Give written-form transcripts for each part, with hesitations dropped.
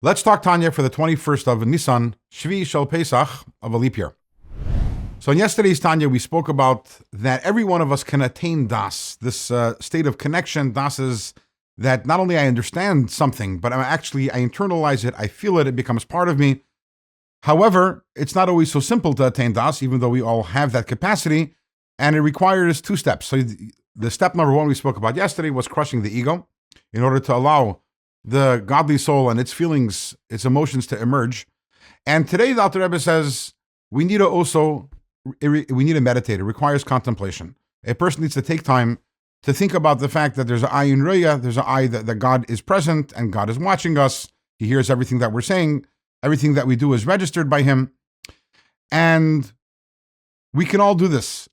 Let's talk Tanya for the 21st of Nisan, Shvi Shel Pesach of a leap year. So in yesterday's Tanya, we spoke about that every one of us can attain Das, this state of connection. Das is that not only I understand something, but I internalize it, I feel it, it becomes part of me. However, it's not always so simple to attain Das, even though we all have that capacity, and it requires two steps. So the step number one we spoke about yesterday was crushing the ego in order to allow the godly soul and its feelings, its emotions to emerge. And today the Alter Rebbe says we need to meditate. It requires contemplation. A person needs to take time to think about the fact that there's an eye in Reya, there's an eye that God is present and God is watching us. He hears everything that we're saying. Everything that we do is registered by Him. And we can all do this.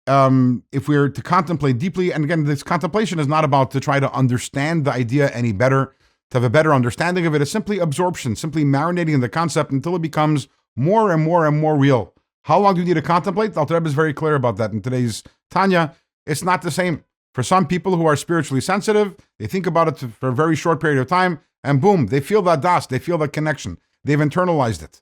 If we're to contemplate deeply, and again, this contemplation is not about to try to understand the idea any better, to have a better understanding of it. It's simply absorption, simply marinating in the concept until it becomes more and more and more real. How long do you need to contemplate? The Alter Rebbe is very clear about that in today's Tanya. It's not the same. For some people who are spiritually sensitive, they think about it for a very short period of time, and boom, they feel that das, they feel that connection. They've internalized it.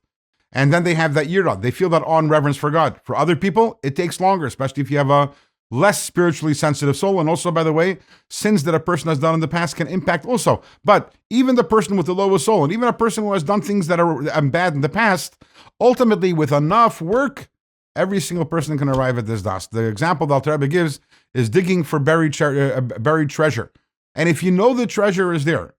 And then they have that yirah. They feel that awe and reverence for God. For other people, it takes longer, especially if you have a less spiritually sensitive soul. And also, by the way, sins that a person has done in the past can impact also. But even the person with the lowest soul, and even a person who has done things that are bad in the past, ultimately, with enough work, every single person can arrive at this das. The example that Alter Rebbe gives is digging for buried treasure. And if you know the treasure is there,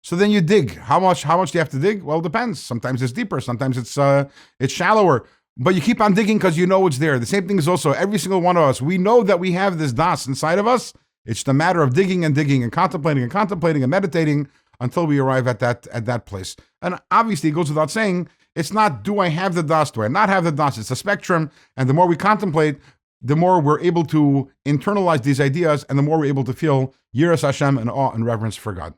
so then you dig. How much do you have to dig? Well, it depends. Sometimes it's deeper. Sometimes it's shallower. But you keep on digging because you know it's there. The same thing is also every single one of us. We know that we have this das inside of us. It's the matter of digging and digging and contemplating and meditating until we arrive at that place. And obviously, it goes without saying, it's not do I have the das, do I not have the das? It's a spectrum. And the more we contemplate, the more we're able to internalize these ideas, and the more we're able to feel yiras Hashem and awe and reverence for God.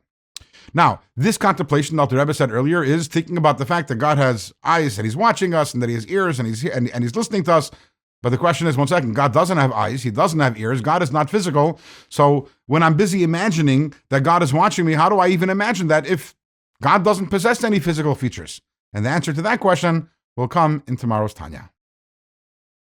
Now, this contemplation, Alter Rebbe said earlier, is thinking about the fact that God has eyes and He's watching us, and that He has ears and He's listening to us. But the question is, one second, God doesn't have eyes, He doesn't have ears, God is not physical. So when I'm busy imagining that God is watching me, how do I even imagine that if God doesn't possess any physical features? And the answer to that question will come in tomorrow's Tanya.